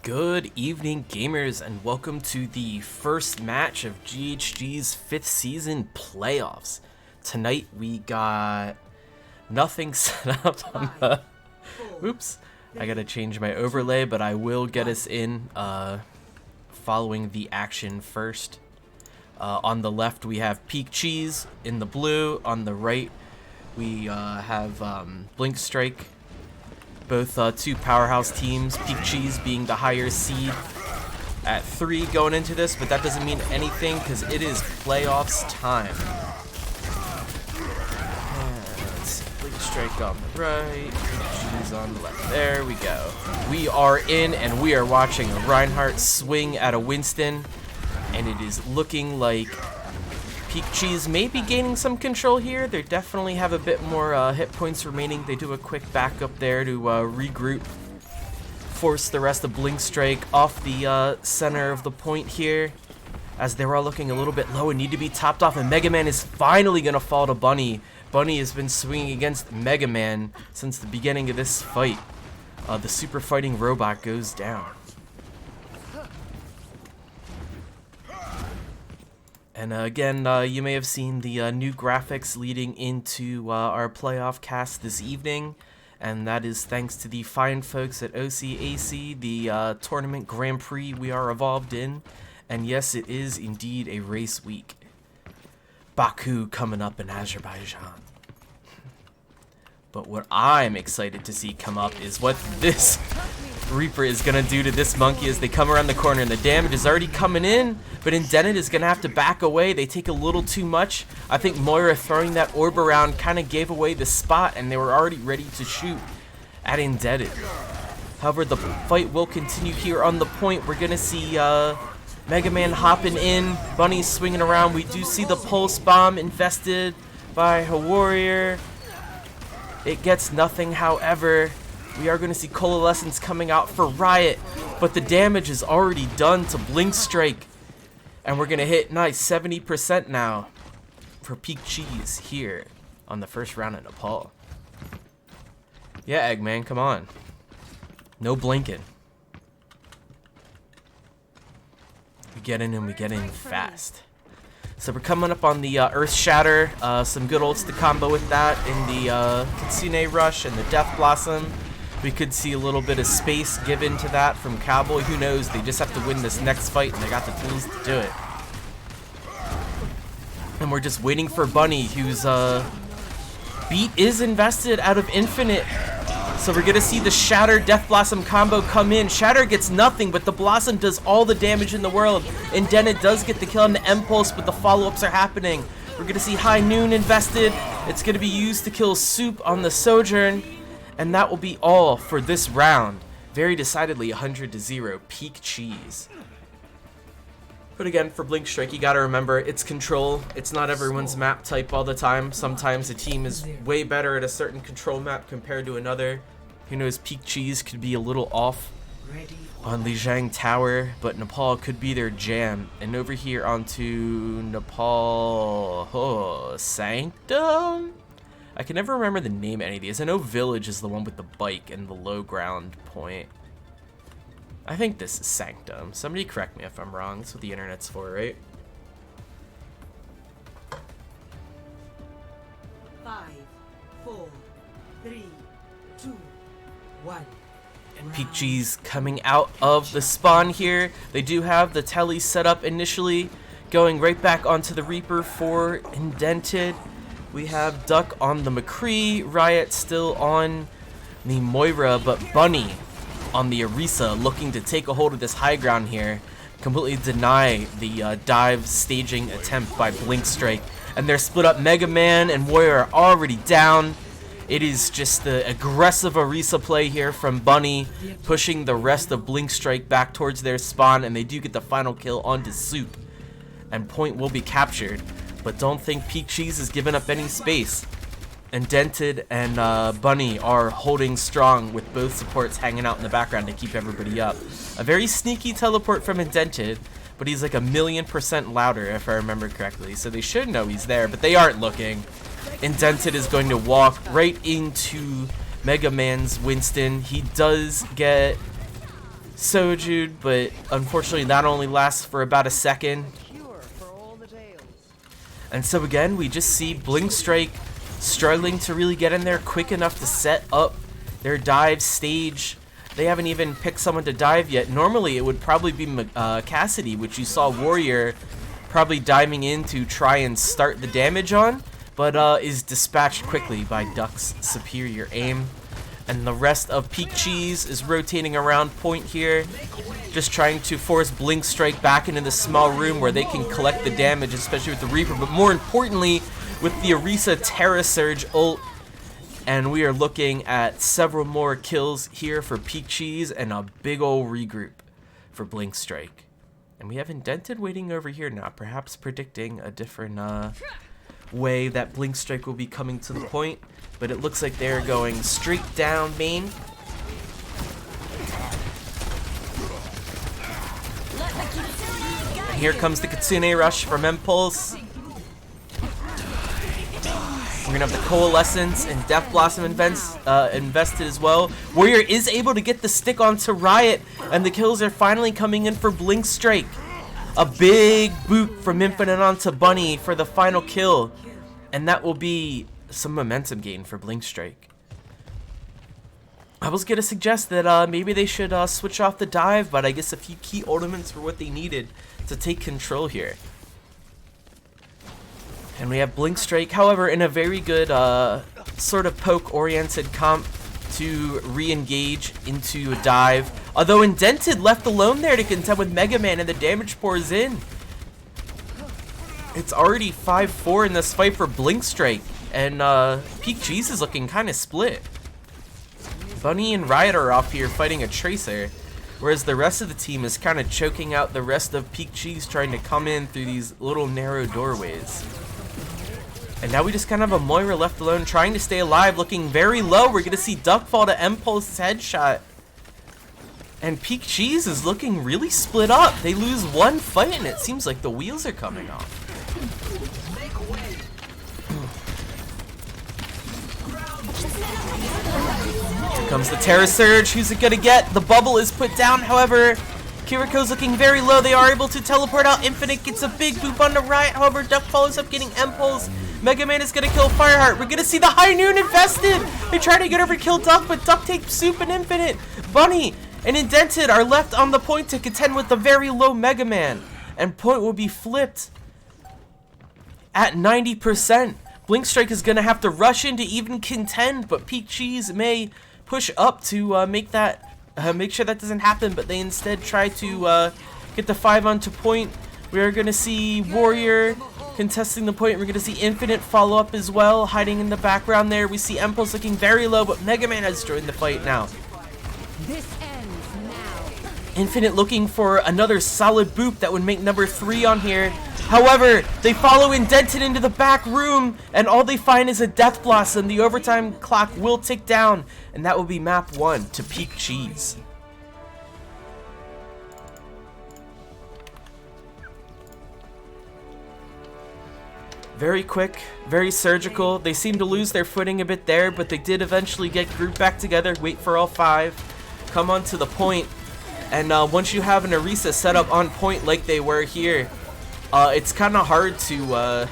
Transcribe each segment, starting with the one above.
Good evening, gamers, and welcome to the first match of GHG's 5th season playoffs. Tonight we got nothing set up on the... Oops, I gotta change my overlay, but I will get us in following the action first. On the left we have Peak Cheese in the blue. On the right we have Blink Strike. Both two powerhouse teams, Peak Cheese being the higher seed at 3 going into this, but that doesn't mean anything because it is playoffs time. And let's see, Blink Strike on the right, Peak Cheese on the left. There we go. We are in and we are watching a Reinhardt swing at a Winston, and it is looking like Peak Cheese may be gaining some control here. They definitely have a bit more hit points remaining. They do a quick backup there to regroup, force the rest of Blink Strike off the center of the point here, as they were all looking a little bit low and need to be topped off. And Mega Man is finally going to fall to Bunny. Bunny has been swinging against Mega Man since the beginning of this fight. The super fighting robot goes down. And again, you may have seen the new graphics leading into our playoff cast this evening, and that is thanks to the fine folks at OCAC, the tournament Grand Prix we are involved in. And yes, it is indeed a race week. Baku coming up in Azerbaijan. But what I'm excited to see come up is what this Reaper is going to do to this monkey as they come around the corner, and the damage is already coming in, but Indented is going to have to back away. They take a little too much. I think Moira throwing that orb around kind of gave away the spot, and they were already ready to shoot at Indented. However, the fight will continue here on the point. We're going to see Mega Man hopping in, Bunny swinging around. We do see the pulse bomb invested by a warrior. It gets nothing, however. We are going to see Coalescence coming out for Riot, but the damage is already done to Blink Strike. And we're going to hit nice 70% now for Peak Cheese here on the first round in Nepal. Yeah, Eggman, come on. No blinking. We get in and we get in fast. So we're coming up on the Earth Shatter, some good ults to combo with that in the Kitsune Rush and the Death Blossom. We could see a little bit of space given to that from Cowboy. Who knows? They just have to win this next fight, and they got the tools to do it. And we're just waiting for Bunny, whose beat is invested out of Infinite. So we're going to see the Shatter Death Blossom combo come in. Shatter gets nothing, but the Blossom does all the damage in the world. And Dennet does get the kill on the M-Pulse, but the follow-ups are happening. We're going to see High Noon invested. It's going to be used to kill Soup on the Sojourn. And that will be all for this round. Very decidedly 100-0 Peak Cheese. But again, for Blink Strike, you gotta remember, it's control. It's not everyone's map type all the time. Sometimes a team is way better at a certain control map compared to another. Who knows, Peak Cheese could be a little off on Lijiang Tower, but Nepal could be their jam. And over here onto Nepal... Oh, Sanctum? I can never remember the name of any of these. I know Village is the one with the bike and the low ground point. I think this is Sanctum. Somebody correct me if I'm wrong. That's what the internet's for, right? 5, 4, 3, 2, 1. Peak Cheese coming out of the spawn here. They do have the telly set up initially, going right back onto the Reaper for Indented. We have Duck on the McCree, Riot still on the Moira, but Bunny on the Orisa looking to take a hold of this high ground here, completely deny the dive staging attempt by Blink Strike. And they're split up. Mega Man and Warrior are already down. It is just the aggressive Orisa play here from Bunny, pushing the rest of Blink Strike back towards their spawn, and they do get the final kill onto Soup. And point will be captured. But don't think Peak Cheese has given up any space. Indented and Bunny are holding strong with both supports hanging out in the background to keep everybody up. A very sneaky teleport from Indented, but he's like 1,000,000% louder if I remember correctly. So they should know he's there, but they aren't looking. Indented is going to walk right into Mega Man's Winston. He does get Sojude, but unfortunately that only lasts for about a second. And so again, we just see Blinkstrike struggling to really get in there quick enough to set up their dive stage. They haven't even picked someone to dive yet. Normally it would probably be Cassidy, which you saw Warrior probably diving in to try and start the damage on, but is dispatched quickly by Duck's superior aim. And the rest of Peak Cheese is rotating around point here, just trying to force Blinkstrike back into the small room where they can collect the damage, especially with the Reaper, but more importantly with the Orisa Terra Surge ult. And we are looking at several more kills here for Peak Cheese and a big ol' regroup for Blinkstrike. And we have Indented waiting over here now, perhaps predicting a different way that Blinkstrike will be coming to the point. But it looks like they're going straight down main. And here comes the Kitsune Rush from Impulse. We're gonna have the Coalescence and Death Blossom invested as well. Warrior is able to get the stick onto Riot, and the kills are finally coming in for Blinkstrike. A big boot from Infinite onto Bunny for the final kill, and that will be some momentum gain for Blinkstrike. I was gonna suggest that maybe they should switch off the dive, but I guess a few key ultimates were what they needed to take control here. And we have Blinkstrike, however, in a very good sort of poke-oriented comp to re-engage into a dive. Although Indented left alone there to contend with Mega Man, and the damage pours in. It's already 5-4 in this fight for Blinkstrike, and Peak Cheese is looking kind of split. Bunny and Riot are off here fighting a Tracer, whereas the rest of the team is kind of choking out the rest of Peak Cheese trying to come in through these little narrow doorways. And now we just kind of have a Moira left alone trying to stay alive, looking very low. We're going to see Duck fall to Impulse's headshot. And Peak Cheese is looking really split up. They lose one fight and it seems like the wheels are coming off. Here comes the Terra Surge. Who's it going to get? The bubble is put down, however. Kiriko's looking very low. They are able to teleport out. Infinite gets a big boop on the Riot. However, Duck follows up getting Impulse. Mega Man is going to kill Fireheart. We're going to see the High Noon invested. They try to get over to kill Duck, but Duck takes Soup and Infinite. Bunny and Indented are left on the point to contend with the very low Mega Man. And point will be flipped at 90%. Blinkstrike is going to have to rush in to even contend, but Peak Cheese may push up to make sure that doesn't happen, but they instead try to get the 5 onto point. We are going to see Warrior contesting the point. We're going to see Infinite follow up as well, hiding in the background there. We see Impulse looking very low, but Mega Man has joined the fight now. This ends now. Infinite looking for another solid boop that would make number 3 on here. However, they follow Indented into the back room, and all they find is a Death Blossom. The overtime clock will tick down, and that will be map 1 to Peak Cheese. Very quick, very surgical. They seem to lose their footing a bit there, but they did eventually get grouped back together, wait for all 5, come onto the point, and once you have an Orisa set up on point like they were here, it's kind of hard to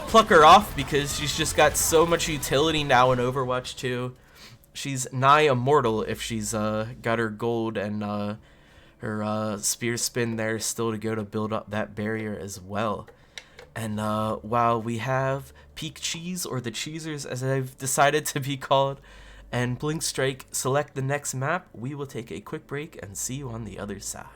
pluck her off because she's just got so much utility now in Overwatch 2. She's nigh immortal if she's got her gold and her spear spin there still to go to build up that barrier as well. And while we have Peak Cheese, or the Cheesers as I've decided to be called, and Blinkstrike select the next map, we will take a quick break and see you on the other side.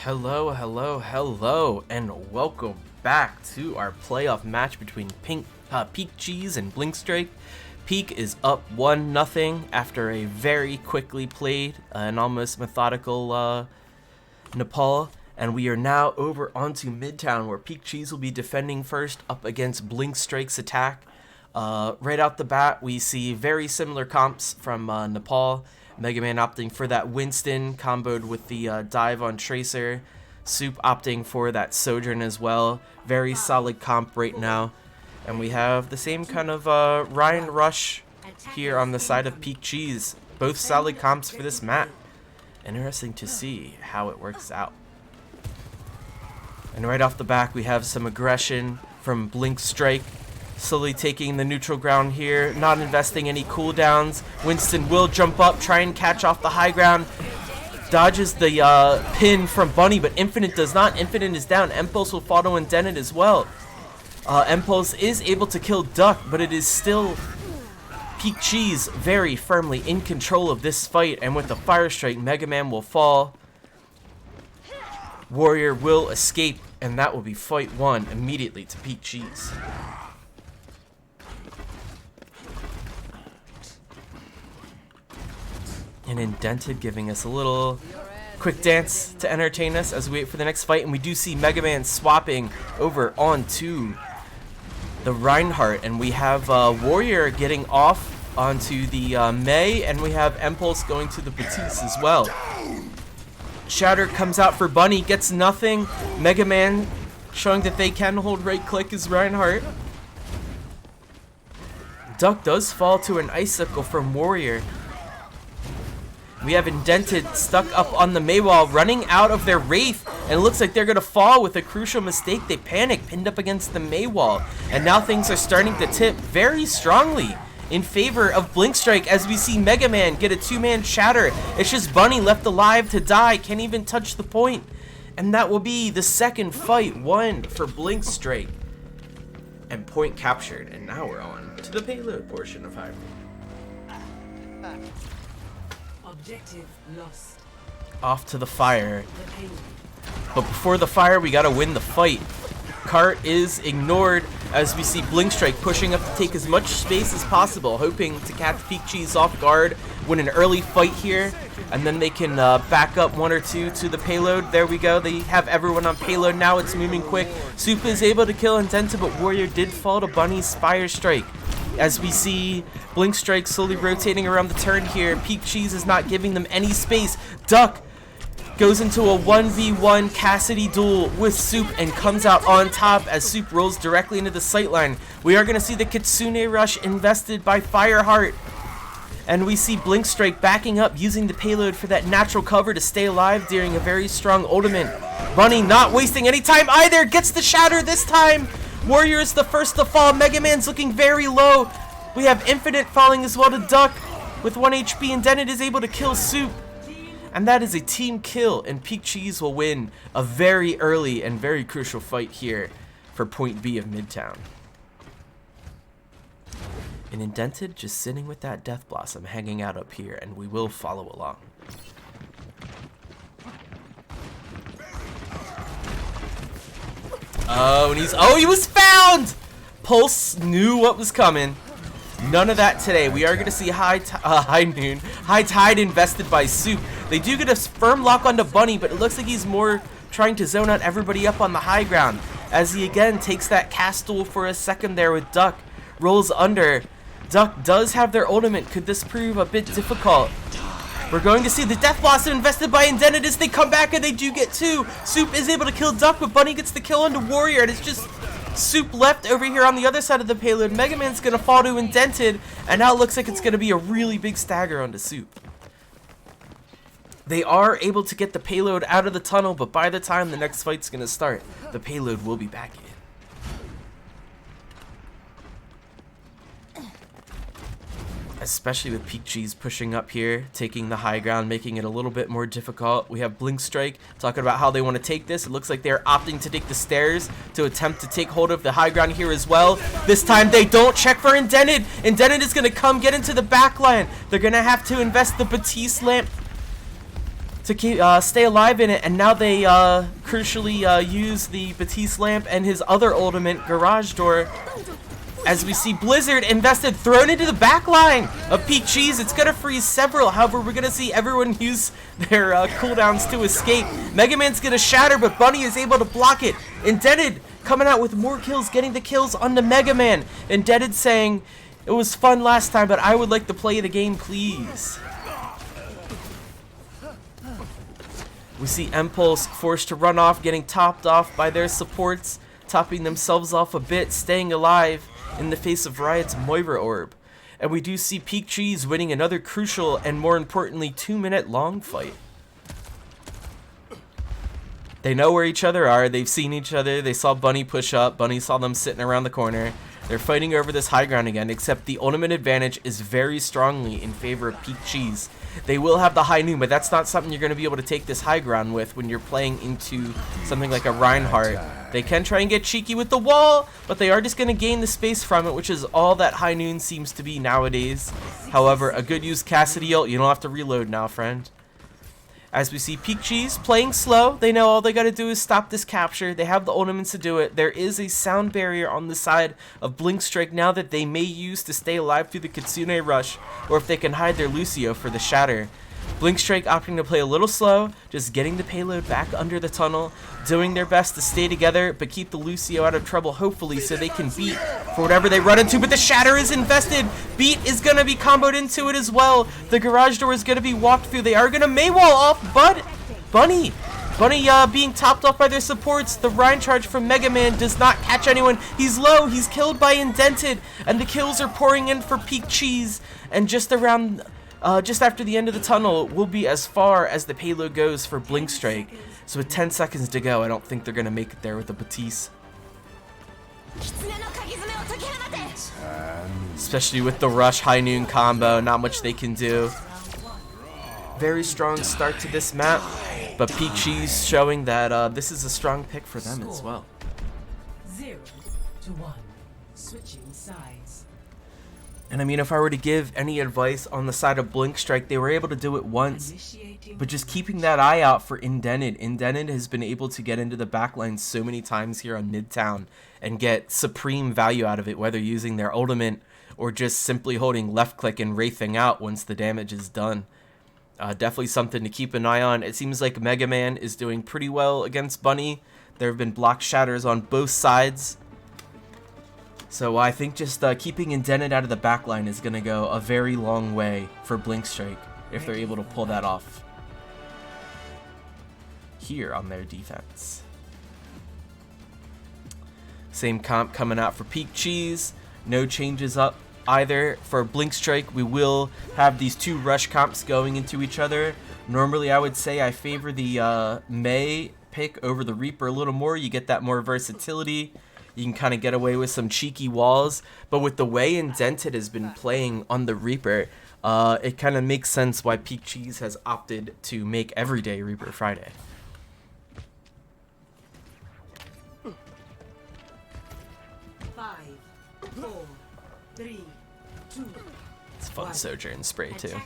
Hello, hello, hello, and welcome back to our playoff match between Peak Cheese and Blinkstrike. Peak is up 1-0 after a very quickly played and almost methodical Nepal, and we are now over onto Midtown where Peak Cheese will be defending first up against Blinkstrike's attack. Right out the bat, we see very similar comps from Nepal. Mega Man opting for that Winston comboed with the dive on Tracer. Soup opting for that Sojourn as well. Very solid comp right now. And we have the same kind of Ryan Rush here on the side of Peak Cheese. Both solid comps for this map. Interesting to see how it works out. And right off the back, we have some aggression from Blinkstrike. Slowly taking the neutral ground here, not investing any cooldowns. Winston will jump up, try and catch off the high ground. Dodges the pin from Bunny, but Infinite does not. Infinite is down. Impulse will fall to Indented as well. Impulse is able to kill Duck, but it is still Peak Cheese very firmly in control of this fight. And with the Fire Strike, Mega Man will fall. Warrior will escape, and that will be fight 1 immediately to Peak Cheese. And Indented giving us a little quick dance to entertain us as we wait for the next fight. And we do see Mega Man swapping over onto the Reinhardt. And we have Warrior getting off onto the May. And we have Impulse going to the Batiste as well. Shatter comes out for Bunny, gets nothing. Mega Man showing that they can hold right click as Reinhardt. Duck does fall to an Icicle from Warrior. We have Indented stuck up on the Maywall, running out of their Wraith, and it looks like they're going to fall with a crucial mistake. They panic, pinned up against the Maywall, and now things are starting to tip very strongly in favor of Blinkstrike as we see Mega Man get a 2-man shatter. It's just Bunny left alive to die, can't even touch the point, and that will be the second fight won for Blinkstrike. And point captured, and now we're on to the payload portion of Hybrid. Objective lost. Off to the fire. But before the fire, we gotta win the fight. Cart is ignored as we see Blinkstrike pushing up to take as much space as possible, hoping to catch Peak Cheese off guard, win an early fight here, and then they can back up 1 or 2 to the payload. There we go. They have everyone on payload now. It's moving quick. Soup is able to kill Indented, but Warrior did fall to Bunny's Fire Strike. As we see Blinkstrike slowly rotating around the turn here. Peak Cheese is not giving them any space. Duck goes into a 1v1 Cassidy duel with Soup and comes out on top as Soup rolls directly into the sightline. We are going to see the Kitsune Rush invested by Fireheart. And we see Blinkstrike backing up, using the payload for that natural cover to stay alive during a very strong ultimate. Bunny not wasting any time either. Gets the shatter this time. Warrior is the first to fall. Mega Man's looking very low. We have Infinite falling as well to Duck. With 1 HP, Indented is able to kill Soup. And that is a team kill, and Peak Cheese will win a very early and very crucial fight here for point B of Midtown. And Indented just sitting with that Death Blossom hanging out up here, and we will follow along. Oh, and he was found! Pulse knew what was coming. None of that today. We are going to see High Tide invested by Soup. They do get a firm lock onto Bunny, but it looks like he's more trying to zone out everybody up on the high ground. As he again takes that cast duel for a second there with Duck. Rolls under. Duck does have their ultimate. Could this prove a bit difficult? We're going to see the Death Blossom invested by Indented as they come back, and they do get 2. Soup is able to kill Duck, but Bunny gets the kill onto Warrior, and it's just Soup left over here on the other side of the payload. Mega Man's going to fall to Indented, and now it looks like it's going to be a really big stagger onto Soup. They are able to get the payload out of the tunnel, but by the time the next fight's going to start, the payload will be back in. Especially with Peak Cheese pushing up here, taking the high ground, making it a little bit more difficult. We have Blinkstrike talking about how they want to take this. It looks like they're opting to take the stairs to attempt to take hold of the high ground here as well. This time they don't check for Indented. Indented is going to come get into the back line. They're going to have to invest the Batiste lamp. to keep, stay alive in it, and now they crucially use the Batiste lamp and his other ultimate, Garage Door. As we see Blizzard invested, thrown into the back line of Peak Cheese. It's going to freeze several. However, we're going to see everyone use their cooldowns to escape. Mega Man's going to shatter, but Bunny is able to block it. Indebted coming out with more kills, getting the kills on the Mega Man. Indebted saying, it was fun last time, but I would like to play the game, please. We see Impulse forced to run off, getting topped off by their supports, topping themselves off a bit, staying alive in the face of Riot's Moira Orb. And we do see Peak Cheese winning another crucial and, more importantly, 2-minute long fight. They know where each other are, they've seen each other, they saw Bunny push up, Bunny saw them sitting around the corner. They're fighting over this high ground again, except the ultimate advantage is very strongly in favor of Peak Cheese. They will have the high noon, but that's not something you're going to be able to take this high ground with when you're playing into something like a Reinhardt. They can try and get cheeky with the wall, but they are just going to gain the space from it, which is all that high noon seems to be nowadays. However, a good use Cassidy ult, you don't have to reload now, friend. As we see Peak Cheese playing slow, they know all they got to do is stop this capture. They have the ultimates to do it. There is a sound barrier on the side of Blink Strike now that they may use to stay alive through the Kitsune Rush, or if they can hide their Lucio for the Shatter. Blink Strike opting to play a little slow, just getting the payload back under the tunnel, doing their best to stay together, but keep the Lucio out of trouble, hopefully, so they can beat for whatever they run into. But the Shatter is invested. Beat is going to be comboed into it as well. The Garage Door is going to be walked through. They are going to Maywall off, but Bunny being topped off by their supports. The Rhine charge from Mega Man does not catch anyone. He's low. He's killed by Indented, and the kills are pouring in for Peak Cheese. And just after the end of the tunnel will be as far as the payload goes for Blink Strike. So with 10 seconds to go, I don't think they're going to make it there with the Batiste. Especially with the Rush High Noon combo, not much they can do. Very strong start to this map, but Peak Cheese showing that this is a strong pick for them as well. 0-1. Switching sides. And I mean, if I were to give any advice on the side of Blink Strike, they were able to do it once, but just keeping that eye out for Indented. Indented has been able to get into the backline so many times here on Midtown and get supreme value out of it, whether using their ultimate or just simply holding left click and wraithing out once the damage is done. Definitely something to keep an eye on. It seems like Mega Man is doing pretty well against Bunny. There have been block shatters on both sides. So I think just keeping Indented out of the backline is going to go a very long way for Blink Strike if they're able to pull that off here on their defense. Same comp coming out for Peak Cheese. No changes up either for Blink Strike. We will have these two rush comps going into each other. Normally I would say I favor the May pick over the Reaper a little more. You get that more versatility. You can kind of get away with some cheeky walls, but with the way Indented has been playing on the Reaper, it kind of makes sense why Peak Cheese has opted to make everyday Reaper Friday. It's a fun Sojourn spray too.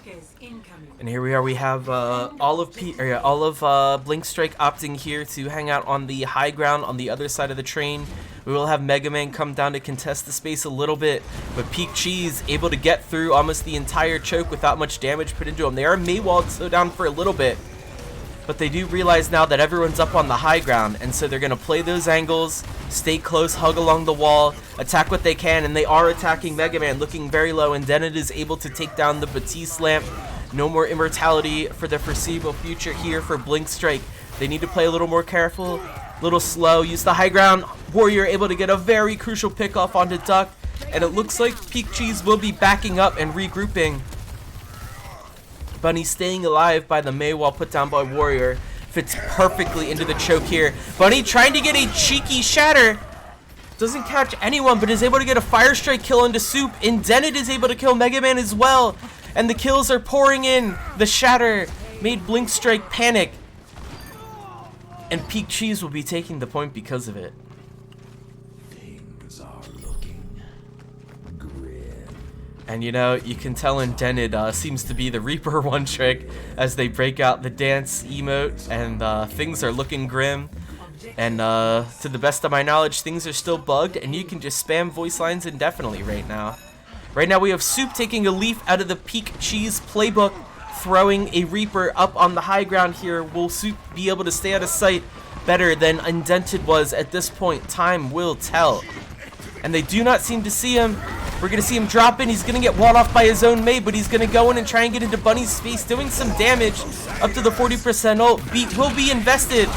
And here we are. We have all of Blink Strike opting here to hang out on the high ground on the other side of the train. We will have Mega Man come down to contest the space a little bit, but Peak Cheese able to get through almost the entire choke without much damage put into them. They are Maywalled so down for a little bit, but they do realize now that everyone's up on the high ground, and so they're going to play those angles, stay close, hug along the wall, attack what they can, and they are attacking Mega Man, looking very low, and then it is able to take down the Batiste lamp. No more immortality for the foreseeable future here for Blink Strike. They need to play a little more careful, a little slow, use the high ground. Warrior able to get a very crucial pick off onto Duck, and it looks like Peak Cheese will be backing up and regrouping. Bunny staying alive by the Maywall put down by Warrior. Fits perfectly into the choke here. Bunny trying to get a cheeky shatter. Doesn't catch anyone, but is able to get a Fire Strike kill into Soup. Indented is able to kill Mega Man as well. And the kills are pouring in. The shatter made Blink Strike panic. And Peak Cheese will be taking the point because of it. And you know, you can tell Indented seems to be the Reaper one trick as they break out the dance emote, and things are looking grim. And to the best of my knowledge, things are still bugged, and you can just spam voice lines indefinitely right now. Right now we have Soup taking a leaf out of the Peak Cheese playbook, throwing a Reaper up on the high ground here. Will Soup be able to stay out of sight better than Indented was at this point? Time will tell. And they do not seem to see him. We're going to see him drop in. He's going to get walled off by his own mate, but he's going to go in and try and get into Bunny's space, doing some damage up to the 40% ult. Beat will be invested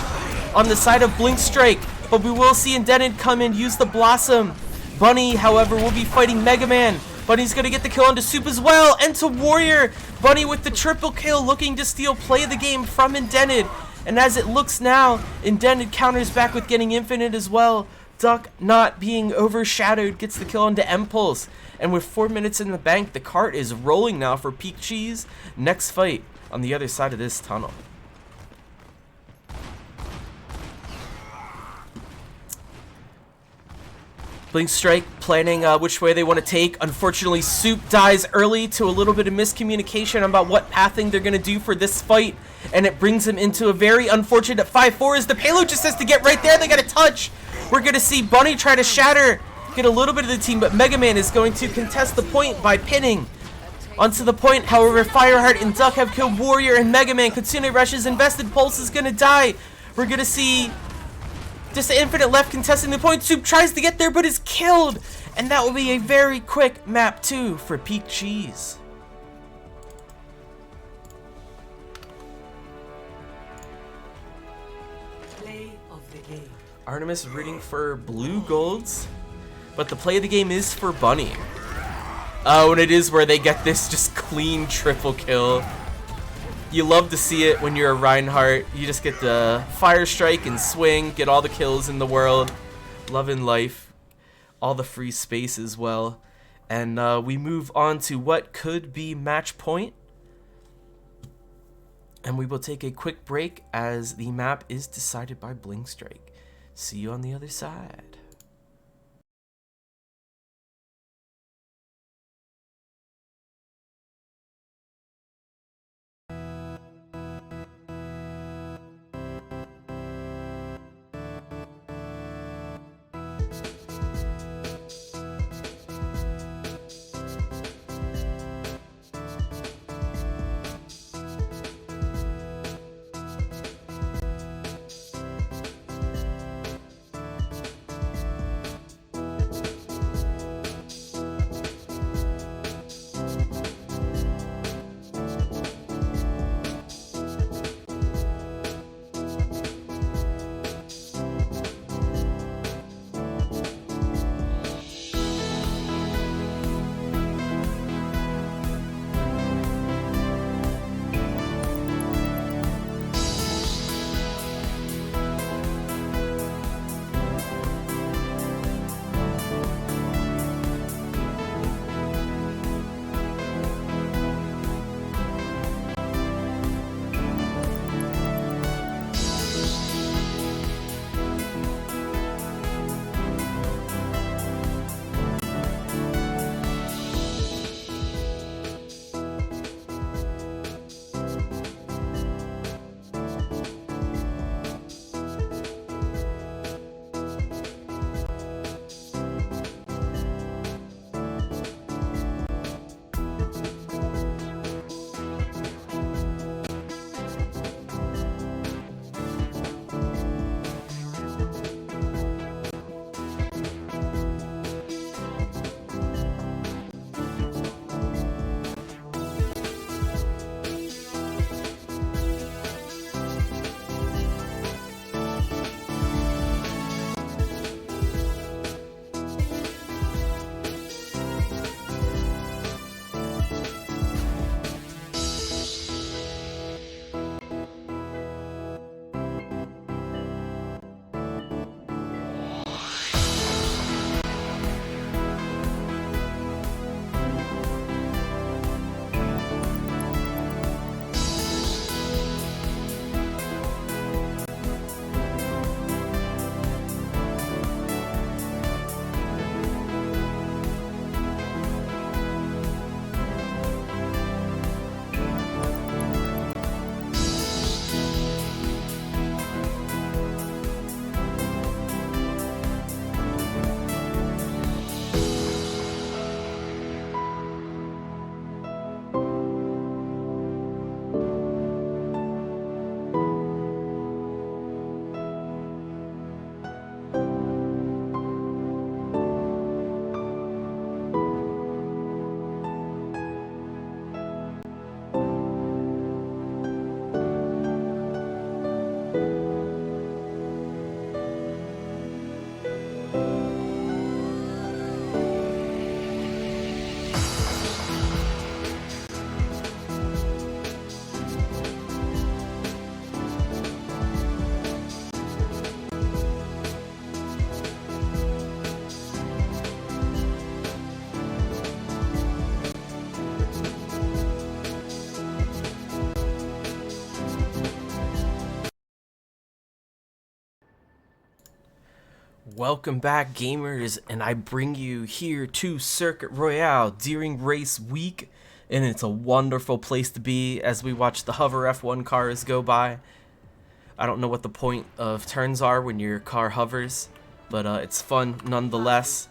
on the side of Blink Strike, but we will see Indented come in, use the Blossom. Bunny, however, will be fighting Mega Man. Bunny's going to get the kill onto Soup as well, and to Warrior. Bunny with the triple kill, looking to steal play of the game from Indented. And as it looks now, Indented counters back with getting Infinite as well. Duck, not being overshadowed, gets the kill onto Impulse. And with 4 minutes in the bank, the cart is rolling now for Peak Cheese. Next fight on the other side of this tunnel. Blink Strike planning which way they want to take. Unfortunately, Soup dies early to a little bit of miscommunication about what pathing they're going to do for this fight. And it brings him into a very unfortunate 5-4 as the payload just has to get right there. They got to touch. We're going to see Bunny try to shatter, get a little bit of the team, but Mega Man is going to contest the point by pinning. Onto the point, however, Fireheart and Duck have killed Warrior and Mega Man. Kitsune rushes, invested, Pulse is going to die. We're going to see just Infinite left contesting the point. Soup tries to get there but is killed. And that will be a very quick map 2 for Peak Cheese. Play of the game. Artemis rooting for blue golds, but the play of the game is for Bunny. Oh, and it is where they get this just clean triple kill. You love to see it when you're a Reinhardt. You just get the fire strike and swing, get all the kills in the world. Loving life. All the free space as well. And we move on to what could be match point. And we will take a quick break as the map is decided by Blink Strike. See you on the other side. Welcome back, gamers, and I bring you here to Circuit Royale during race week, and it's a wonderful place to be as we watch the hover F1 cars go by. I don't know what the point of turns are when your car hovers, but it's fun nonetheless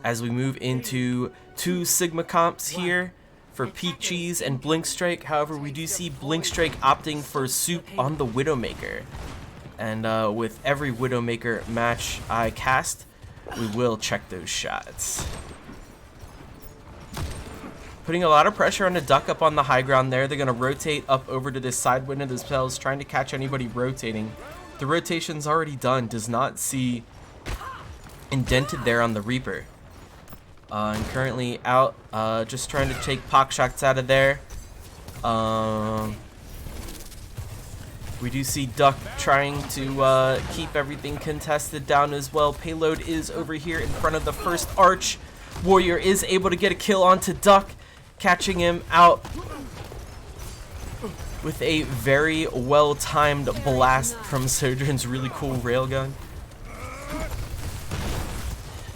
as we move into two Sigma comps here for Peak Cheese and Blink Strike. However, we do see Blink Strike opting for Soup on the Widowmaker. And with every Widowmaker match I cast, we will check those shots. Putting a lot of pressure on the Duck up on the high ground there. They're going to rotate up over to this side window themselves, trying to catch anybody rotating. The rotation's already done. Does not see indented there on the Reaper. And currently out, just trying to take pock shots out of there. We do see Duck trying to keep everything contested down as well. Payload is over here in front of the first arch. Warrior is able to get a kill onto Duck, catching him out with a very well-timed blast from Sojourn's really cool railgun.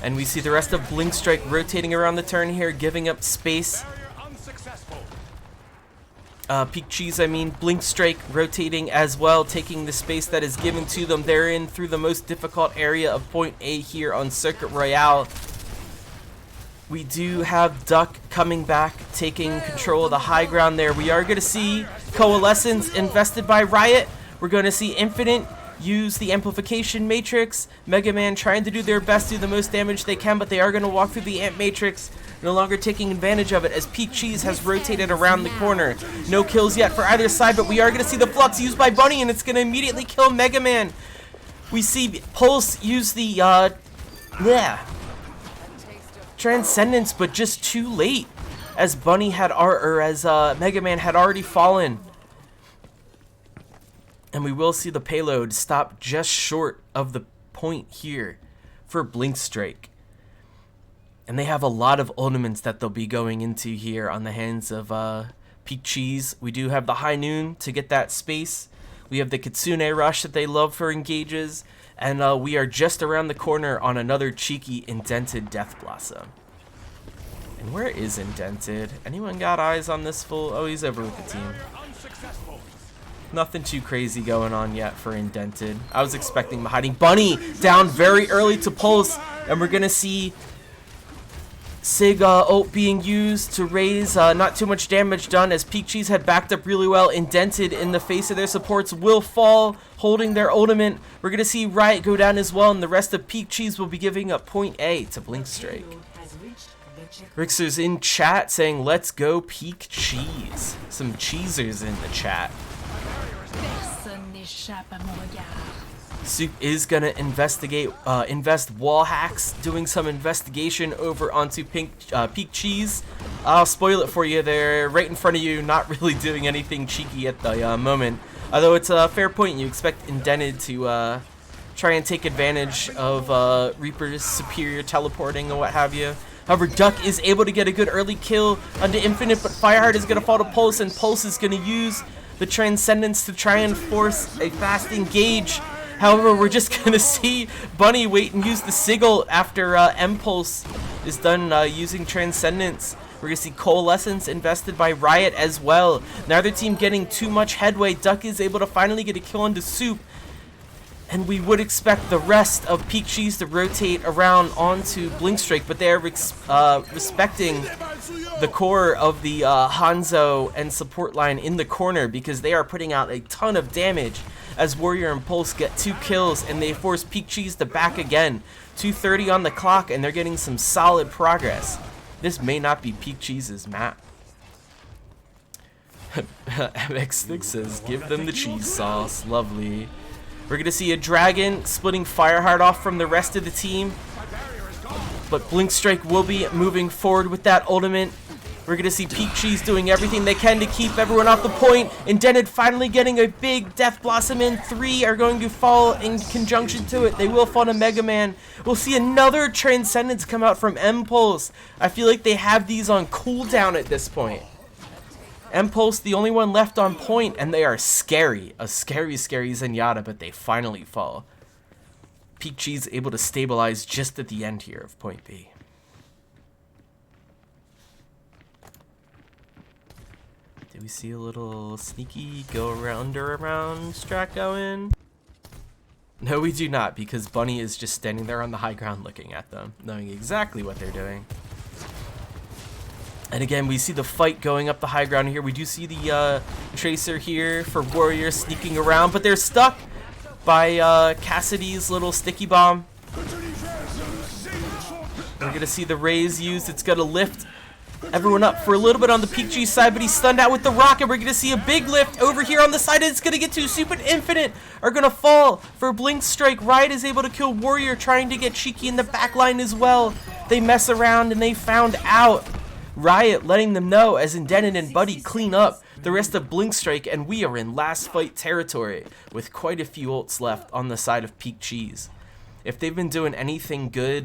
And we see the rest of Blink Strike rotating around the turn here, giving up space. Peak Cheese, Blink Strike rotating as well, taking the space that is given to them. They're in through the most difficult area of Point A here on Circuit Royale. We do have Duck coming back, taking control of the high ground there. We are going to see Coalescence invested by Riot. We're going to see Infinite use the amplification matrix. Mega Man trying to do their best, do the most damage they can, but they are going to walk through the amp matrix, no longer taking advantage of it as Peak Cheese has rotated around the corner. No kills yet for either side, but we are going to see the Flux used by Bunny, and it's going to immediately kill Mega Man. We see Pulse use the Transcendence, but just too late as Bunny had Mega Man had already fallen. And we will see the payload stop just short of the point here for Blink Strike. And they have a lot of ultimates that they'll be going into here on the hands of Peak Cheese. We do have the High Noon to get that space. We have the Kitsune Rush that they love for engages. And we are just around the corner on another cheeky indented Death Blossom. And where is indented? Anyone got eyes on this fool? Oh, he's over with the team. Nothing too crazy going on yet for indented. I was expecting him hiding. Bunny down very early to Pulse, and we're gonna see Sig ult being used to raise. Not too much damage done as Peak Cheese had backed up really well. Indented in the face of their supports will fall, holding their ultimate. We're gonna see Riot go down as well, and the rest of Peak Cheese will be giving up Point A to Blink Strike. Rixer's in chat saying, "Let's go Peak Cheese." Some cheesers in the chat. Soup is gonna invest wall hacks, doing some investigation over onto Peak Cheese. I'll spoil it for you. They're right in front of you, not really doing anything cheeky at the moment. Although it's a fair point, you expect Indented to try and take advantage of Reaper's superior teleporting or what have you. However, Duck is able to get a good early kill onto Infinite, but Fireheart is gonna fall to Pulse, and Pulse is gonna use the Transcendence to try and force a fast engage. However, we're just gonna see Bunny wait and use the Sigil after M-Pulse is done using Transcendence. We're gonna see Coalescence invested by Riot as well. Neither team getting too much headway. Duck is able to finally get a kill onto Soup. And we would expect the rest of Peak Cheese to rotate around onto Blink Strike, but they are respecting the core of the Hanzo and support line in the corner because they are putting out a ton of damage as Warrior and Pulse get 2 kills, and they force Peak Cheese to back again. 2:30 on the clock, and they're getting some solid progress. This may not be Peak Cheese's map. MX6 says, "Give them the cheese sauce." Lovely. We're going to see a Dragon splitting Fireheart off from the rest of the team. But Blink Strike will be moving forward with that ultimate. We're going to see Peak Cheese doing everything they can to keep everyone off the point. Indented finally getting a big Death Blossom in. 3 are going to fall in conjunction to it. They will fall to Mega Man. We'll see another Transcendence come out from M-Pulse. I feel like they have these on cooldown at this point. M-Pulse, the only one left on point, and they are scary. A scary, scary Zenyatta, but they finally fall. Peak Cheese able to stabilize just at the end here of point B. Do we see a little sneaky go around strat going? No, we do not, because Bunny is just standing there on the high ground looking at them, knowing exactly what they're doing. And again, we see the fight going up the high ground here. We do see the Tracer here for Warrior sneaking around, but they're stuck by Cassidy's little sticky bomb. We're going to see the raise used. It's going to lift everyone up for a little bit on the Peak G side, but he's stunned out with the rocket. We're going to see a big lift over here on the side. It's going to get to Soup and Infinite are going to fall for Blink Strike. Riot is able to kill Warrior, trying to get Cheeky in the back line as well. They mess around and they found out. Riot letting them know as Indented and Buddy clean up the rest of Blink Strike, and we are in last fight territory with quite a few ults left on the side of Peak Cheese. If they've been doing anything good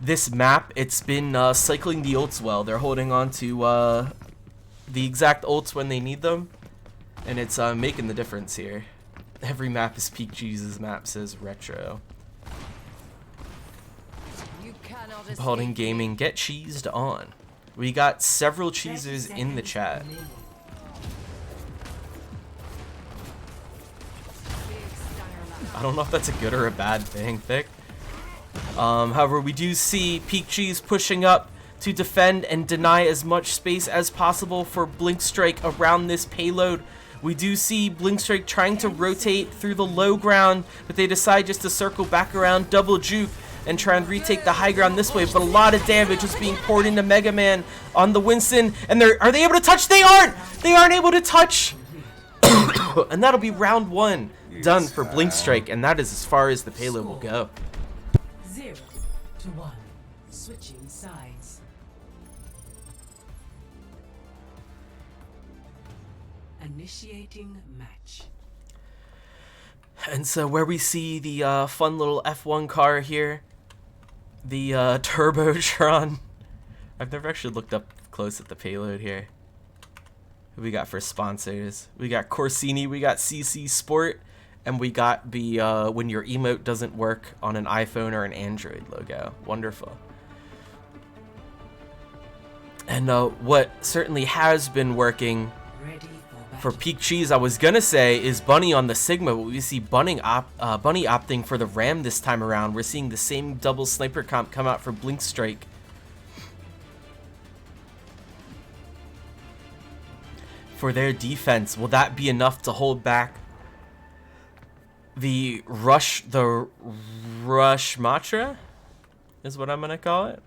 this map, it's been cycling the ults well. They're holding on to the exact ults when they need them, and it's making the difference here. Every map is Peak Cheese's map, says Retro. Holding Gaming, get cheesed on. We got several cheesers in the chat. I don't know if that's a good or a bad thing, Thick. However, we do see Peak Cheese pushing up to defend and deny as much space as possible for Blink Strike around this payload. We do see Blink Strike trying to rotate through the low ground, but they decide just to circle back around, double juke, and try and retake the high ground this way. But a lot of damage is being poured into Mega Man on the Winston, and are they able to touch? They aren't! They aren't able to touch! And that'll be round one done for Blink Strike, and that is as far as the payload will go. 0 to 1. Switching sides. Initiating match. And so where we see the fun little F1 car here, the Turbotron. I've never actually looked up close at the payload here. Who we got for sponsors? We got Corsini, we got CC Sport, and we got the when your emote doesn't work on an iPhone or an Android logo. Wonderful. And what certainly has been working for Peak Cheese, I was gonna say, is Bunny on the Sigma, but we see Bunny opting for the Ram this time around. We're seeing the same double sniper comp come out for Blink Strike. For their defense, will that be enough to hold back the Rush Matra? Is what I'm gonna call it.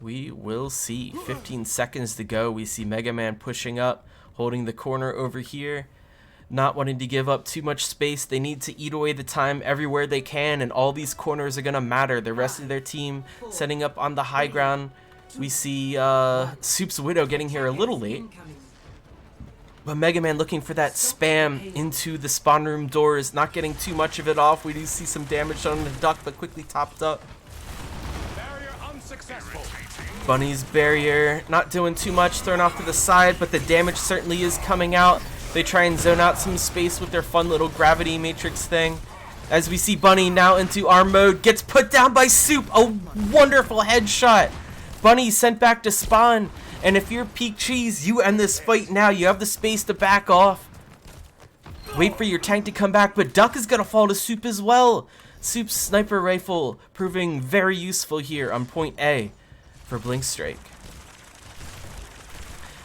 We will see. 15 seconds to go. We see Mega Man pushing up, holding the corner over here, not wanting to give up too much space. They need to eat away the time everywhere they can, and all these corners are going to matter. The rest of their team setting up on the high ground. We see Soup's Widow getting here a little late, but Mega Man looking for that spam into the spawn room doors, not getting too much of it off. We do see some damage on the duck, but quickly topped up. Bunny's barrier not doing too much, thrown off to the side, but the damage certainly is coming out. They try and zone out some space with their fun little gravity matrix thing. As we see Bunny now into arm mode, gets put down by Soup. A wonderful headshot. Bunny sent back to spawn, and if you're Peak Cheese, you end this fight now. You have the space to back off. Wait for your tank to come back, but Duck is gonna fall to Soup as well. Soup's sniper rifle proving very useful here on point A for Blink Strike.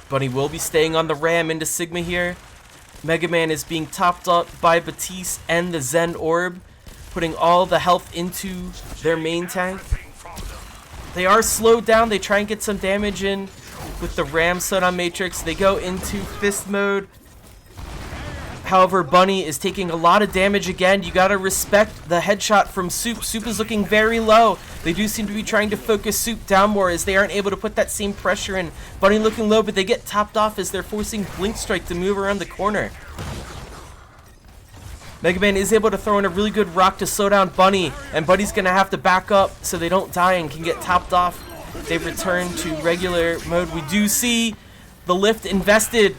Bunny will be staying on the Ram into Sigma here. Mega Man is being topped up by Batiste and the Zen Orb, putting all the health into their main tank. They are slowed down. They try and get some damage in with the Ram Soda Matrix. They go into fist mode. However, Bunny is taking a lot of damage again. You gotta respect the headshot from Soup. Soup is looking very low. They do seem to be trying to focus Soup down more as they aren't able to put that same pressure in. Bunny looking low, but they get topped off as they're forcing Blink Strike to move around the corner. Mega Man is able to throw in a really good rock to slow down Bunny, and Bunny's gonna have to back up so they don't die and can get topped off. They return to regular mode. We do see the lift invested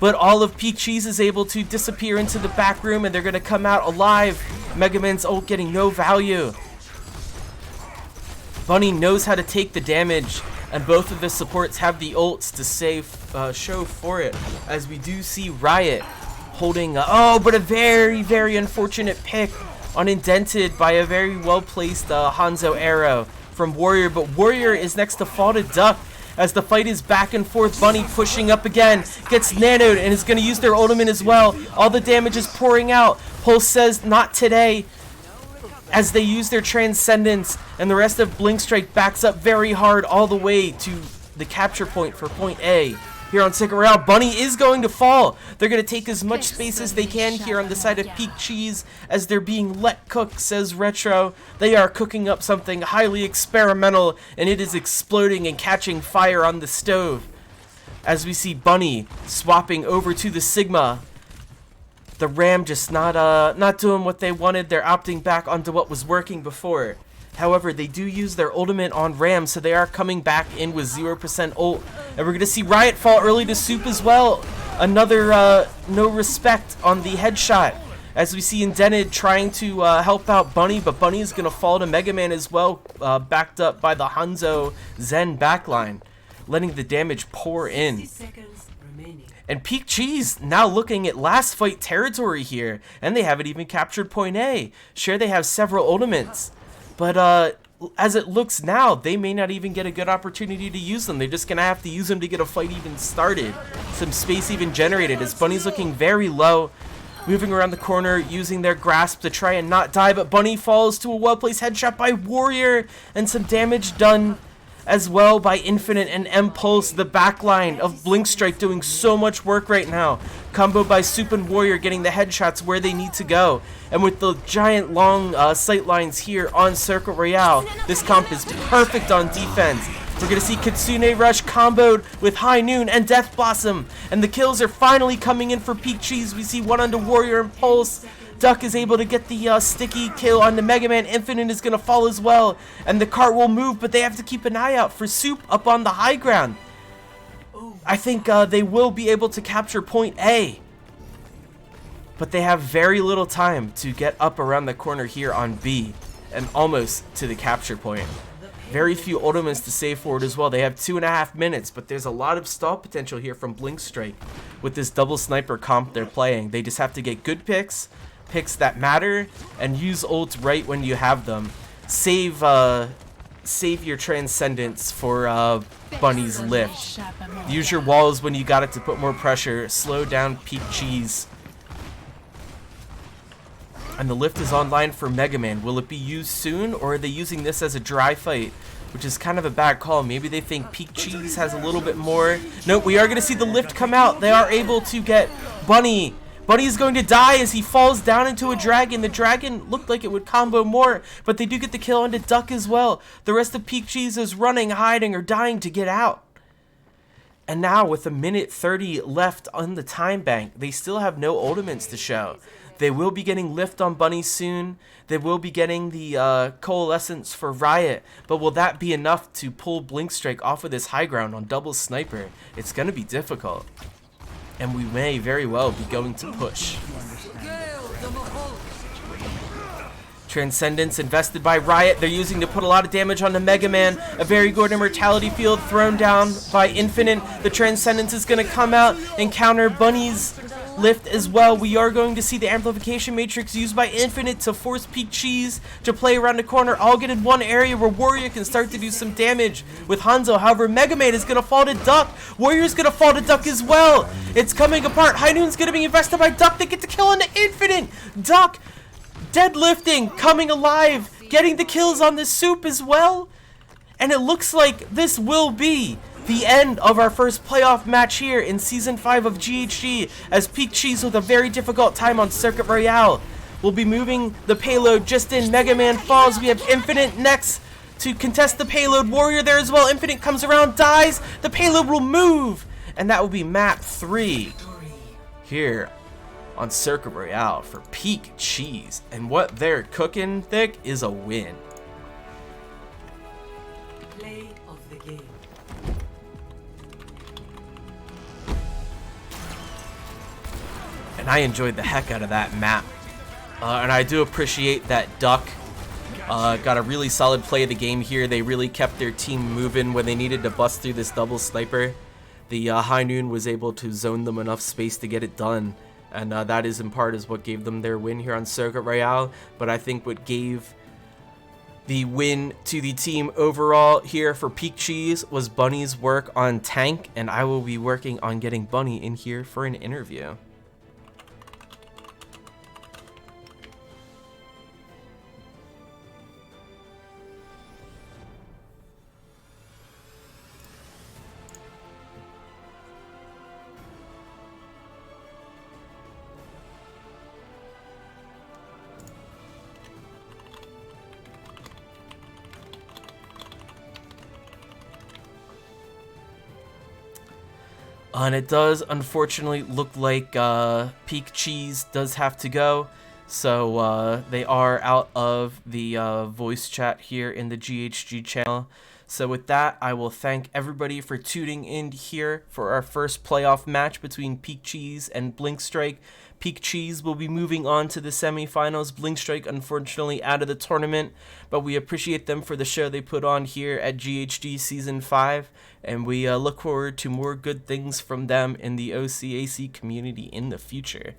but all of Peak Cheese is able to disappear into the back room, and they're going to come out alive. Mega Man's ult getting no value. Bunny knows how to take the damage, and both of the supports have the ults to show for it, as we do see Riot holding but a very, very unfortunate pick on Indented by a very well-placed Hanzo arrow from Warrior, but Warrior is next to Fall to Duck as the fight is back and forth. Bunny pushing up again, gets nanoed, and is going to use their ultimate as well. All the damage is pouring out. Pulse says not today as they use their Transcendence, and the rest of Blink Strike backs up very hard all the way to the capture point for point A. Here on Second Royale, Bunny is going to fall. They're going to take as much space as they can here on the side of Peak Cheese as they're being let cook, says Retro. They are cooking up something highly experimental, and it is exploding and catching fire on the stove. As we see Bunny swapping over to the Sigma. The Ram just not doing what they wanted. They're opting back onto what was working before. However, they do use their ultimate on Ram, so they are coming back in with 0% ult. And we're going to see Riot fall early to Soup as well. Another no respect on the headshot. As we see Indented trying to help out Bunny, but Bunny is going to fall to Mega Man as well, backed up by the Hanzo Zen backline, letting the damage pour in. 60 seconds remaining. And Peak Cheese now looking at last fight territory here, and they haven't even captured point A. Sure, they have several ultimates, but as it looks now, they may not even get a good opportunity to use them. They're just going to have to use them to get a fight even started. Some space even generated as Bunny's looking very low. Moving around the corner, using their grasp to try and not die, but Bunny falls to a well-placed headshot by Warrior, and some damage done as well by Infinite and M-Pulse, the backline of Blink Strike doing so much work right now. Combo by Soup and Warrior getting the headshots where they need to go. And with the giant long sight lines here on Circle Royale, this comp is perfect on defense. We're going to see Kitsune Rush comboed with High Noon and Death Blossom. And the kills are finally coming in for Peak Cheese. We see one onto Warrior and Pulse. Duck is able to get the sticky kill on the Mega Man. Infinite is going to fall as well. And the cart will move, but they have to keep an eye out for Soup up on the high ground. I think they will be able to capture point A. But they have very little time to get up around the corner here on B. And almost to the capture point. Very few ultimates to save forward as well. They have 2.5 minutes, but there's a lot of stall potential here from Blink Strike with this double sniper comp they're playing. They just have to get good picks that matter, and use ults right when you have them. Save your Transcendence for Bunny's lift. Use your walls when you got it to put more pressure. Slow down Peak Cheese. And the lift is online for Mega Man. Will it be used soon, or are they using this as a dry fight? Which is kind of a bad call. Maybe they think Peak Cheese has a little bit more. Nope, we are going to see the lift come out. They are able to get Bunny. Bunny is going to die as he falls down into a dragon. The dragon looked like it would combo more, but they do get the kill onto Duck as well. The rest of Peak Cheese is running, hiding, or dying to get out. And now with 1:30 left on the time bank, they still have no ultimates to show. They will be getting lift on Bunny soon. They will be getting the coalescence for Riot. But will that be enough to pull Blink Strike off of this high ground on double sniper? It's going to be difficult. And we may very well be going to push. Transcendence invested by Riot. They're using to put a lot of damage on the Mega Man. A very good immortality field thrown down by Infinite. The Transcendence is going to come out and counter Bunny's lift as well. We are going to see the amplification matrix used by Infinite to force Peak Cheese to play around the corner, all get in one area where Warrior can start to do some damage with Hanzo. However, Mega Man is going to fall to Duck. Warrior's going to fall to Duck as well. It's coming apart. High Noon's going to be invested by Duck. They get the kill on the Infinite. Duck deadlifting, coming alive, getting the kills on the Soup as well. And it looks like this will be the end of our first playoff match here in Season 5 of GHG, as Peak Cheese with a very difficult time on Circuit Royale will be moving the payload just in. Mega Man falls. We have Infinite next to contest the payload. Warrior there as well. Infinite comes around, dies. The payload will move, and that will be map 3 here on Circuit Royale for Peak Cheese. And what they're cooking thick is a win. Play of the game. and I enjoyed the heck out of that map. And I do appreciate that Duck got a really solid play of the game here. They really kept their team moving when they needed to bust through this double sniper. The High Noon was able to zone them enough space to get it done, and that is in part is what gave them their win here on Circuit Royale. But I think what gave the win to the team overall here for Peak Cheese was Bunny's work on tank, and I will be working on getting Bunny in here for an interview. And it does unfortunately look like Peak Cheese does have to go, so they are out of the voice chat here in the GHG channel. So with that, I will thank everybody for tuning in here for our first playoff match between Peak Cheese and Blink Strike. Peak Cheese will be moving on to the semifinals. Blink Strike unfortunately out of the tournament, but we appreciate them for the show they put on here at GHG Season 5, and we look forward to more good things from them in the OCAC community in the future.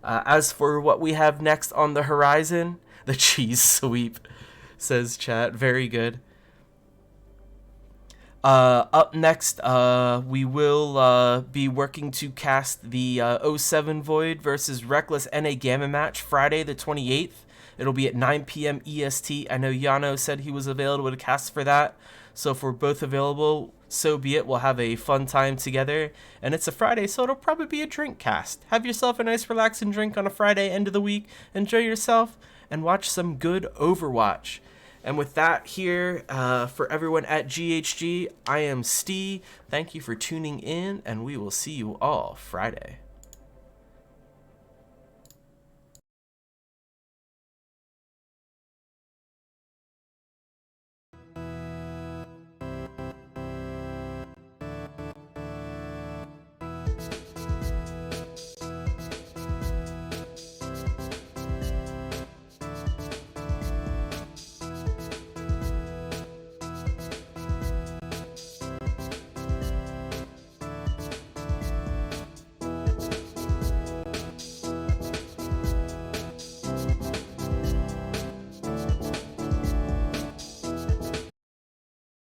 As for what we have next on the horizon, the cheese sweep, says chat. Very good. Up next, we will be working to cast the 07 Void versus Reckless NA Gamma match Friday the 28th. It'll be at 9 p.m. EST. I know Yano said he was available to cast for that, so if we're both available, so be it. We'll have a fun time together, and it's a Friday, so it'll probably be a drink cast. Have yourself a nice relaxing drink on a Friday end of the week, enjoy yourself, and watch some good Overwatch. And with that here, for everyone at GHG, I am Steve. Thank you for tuning in, and we will see you all Friday.